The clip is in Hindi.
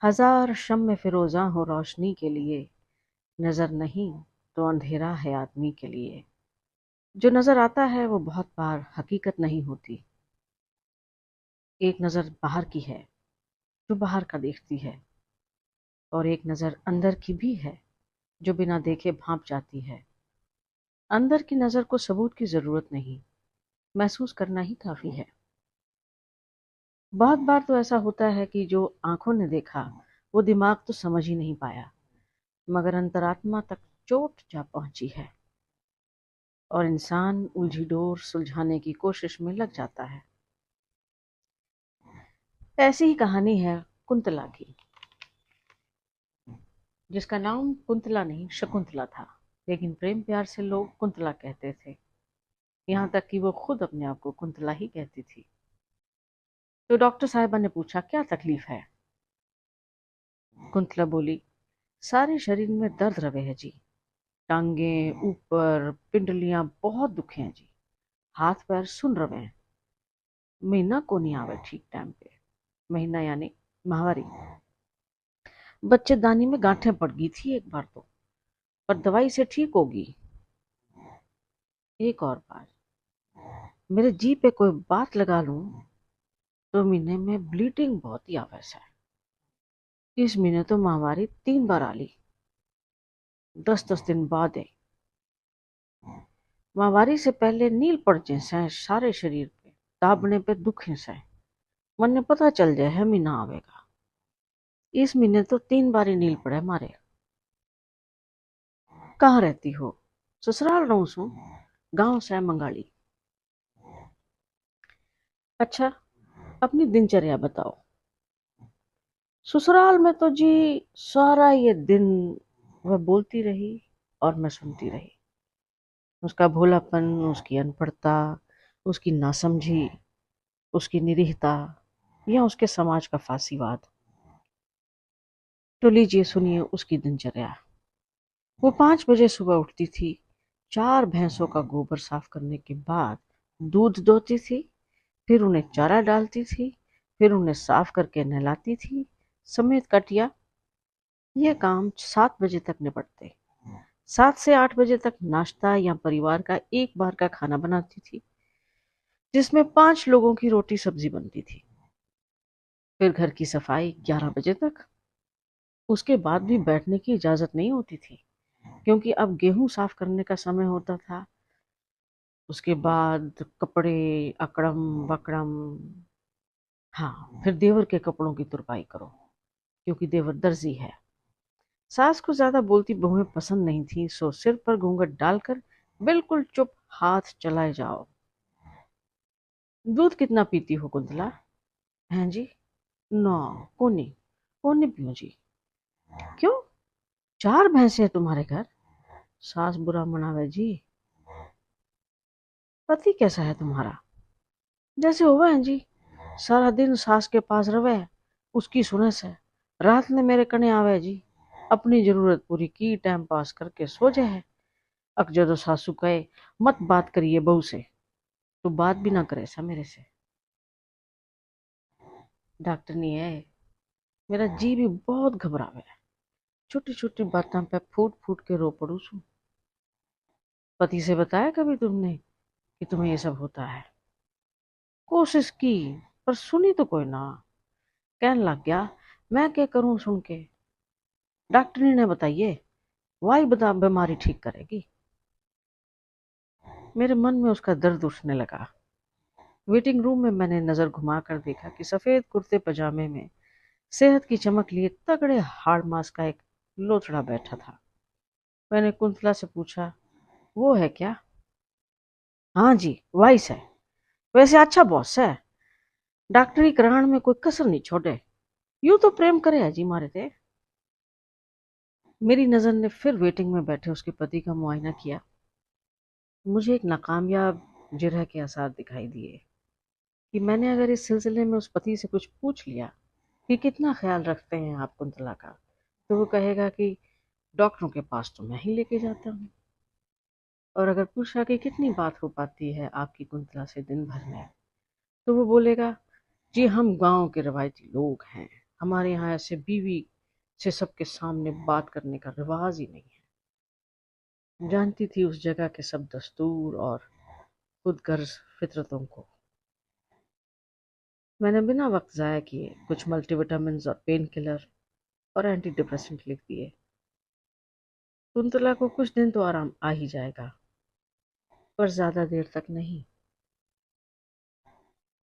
हजार शम्मे फिरोजा हो रोशनी के लिए, नजर नहीं तो अंधेरा है आदमी के लिए। जो नजर आता है वो बहुत बार हकीकत नहीं होती। एक नजर बाहर की है जो बाहर का देखती है, और एक नजर अंदर की भी है जो बिना देखे भांप जाती है। अंदर की नजर को सबूत की जरूरत नहीं, महसूस करना ही काफी है। बहुत बार तो ऐसा होता है कि जो आंखों ने देखा वो दिमाग तो समझ ही नहीं पाया, मगर अंतरात्मा तक चोट जा पहुंची है, और इंसान उलझी डोर सुलझाने की कोशिश में लग जाता है। ऐसी ही कहानी है कुंतला की, जिसका नाम कुंतला नहीं शकुंतला था, लेकिन प्रेम प्यार से लोग कुंतला कहते थे। यहाँ तक कि वो खुद अपने आप को कुंतला ही कहती थी। तो डॉक्टर साहिबा ने पूछा, क्या तकलीफ है? कुंतला बोली, सारे शरीर में दर्द रवे है जी। टांगे ऊपर पिंडलियां बहुत दुखे हैं जी। हाथ पैर सुन रवे हैं। महीना को नहीं आवे ठीक टाइम पे। महीना यानी माहवारी। बच्चेदानी में गांठें पड़ गई थी एक बार तो, पर दवाई से ठीक होगी। एक और बार मेरे जी पे कोई बात लगा लूं तो महीने में ब्लीडिंग बहुत ही आवेश है। इस महीने तो माहवारी 3 बार आ ली, 10-10 दिन बाद है। माहवारी से पहले नील पड़ जैसे सारे शरीर पे, दाबने पे दुखे से। मन ने पता चल जाए है महीना आवेगा। इस महीने तो 3 बार ही नील पड़े मारे। कहाँ रहती हो? ससुराल रहूं सू, गांव से मंगाली। अच्छा, अपनी दिनचर्या बताओ। ससुराल में तो जी सारा ये दिन वह बोलती रही और मैं सुनती रही। उसका भोलापन, उसकी अनपढ़ता, उसकी नासमझी, उसकी निरीहता, या उसके समाज का फासीवाद। तो लीजिए सुनिए उसकी दिनचर्या। वो 5 बजे सुबह उठती थी, 4 भैंसों का गोबर साफ करने के बाद दूध दोती थी, फिर उन्हें चारा डालती थी, फिर उन्हें साफ करके नहलाती थी समेत कटिया। ये काम 7 बजे तक निपटते। 7 से 8 बजे तक नाश्ता या परिवार का एक बार का खाना बनाती थी, जिसमें 5 लोगों की रोटी सब्जी बनती थी। फिर घर की सफाई 11 बजे तक। उसके बाद भी बैठने की इजाजत नहीं होती थी, क्योंकि अब गेहूं साफ करने का समय होता था। उसके बाद कपड़े अकड़म बकड़म। हाँ, फिर देवर के कपड़ों की तुरपाई करो, क्योंकि देवर दर्जी है। सास को ज्यादा बोलती बहुएं पसंद नहीं थी, सो सिर पर घूंघट डालकर बिल्कुल चुप हाथ चलाए जाओ। दूध कितना पीती हो कुंतला? हैं जी? नौ। कोनी कोनी पियो जी। क्यों? 4 भैंसे हैं तुम्हारे घर? सास बुरा मनावे जी। पति कैसा है तुम्हारा? जैसे हुआ है जी, सारा दिन सास के पास रवे, उसकी सुने से। रात में मेरे कने आवे जी, अपनी जरूरत पूरी की टाइम पास करके सो जाए। अक जदो सासू कहे मत बात करिए बहू से, तो बात भी ना करे सा मेरे से। डॉक्टर नहीं है, मेरा जी भी बहुत घबरावे है। छोटी छोटी बातों पे फूट फूट के रो पड़ू सू। पति से बताया कभी तुमने कि तुम्हें ये सब होता है? कोशिश की, पर सुनी तो कोई ना। कहने लग गया, मैं क्या करूं सुन के? डॉक्टरी ने बताइए, वाई बता बीमारी ठीक करेगी। मेरे मन में उसका दर्द उठने लगा। वेटिंग रूम में मैंने नजर घुमाकर देखा कि सफेद कुर्ते पजामे में सेहत की चमक लिए तगड़े हाड़ मास का एक लोथड़ा बैठा था। मैंने कुंतला से पूछा, वो है क्या? हाँ जी, वाइस है। वैसे अच्छा बॉस है, डॉक्टरी कराने में कोई कसर नहीं छोड़े। यूं तो प्रेम करे है जी मारे थे। मेरी नजर ने फिर वेटिंग में बैठे उसके पति का मुआयना किया। मुझे एक नाकामयाब जिरह के आसार दिखाई दिए कि मैंने अगर इस सिलसिले में उस पति से कुछ पूछ लिया कि कितना ख्याल रखते हैं आप कुंतला का, तो वो कहेगा कि डॉक्टरों के पास तो मैं ही लेके जाता हूँ। और अगर पूछा कि कितनी बात हो पाती है आपकी कुंतला से दिन भर में, तो वो बोलेगा, जी हम गांव के रवायती लोग हैं, हमारे यहाँ ऐसे बीवी से सबके सामने बात करने का रिवाज ही नहीं है। जानती थी उस जगह के सब दस्तूर और खुदगर्ज फितरतों को। मैंने बिना वक्त ज़ाया किए कुछ मल्टीविटामिन्स और पेन किलर और एंटी डिप्रेसेंट लिख दिए। कुंतला को कुछ दिन तो आराम आ ही जाएगा, पर ज़्यादा देर तक नहीं।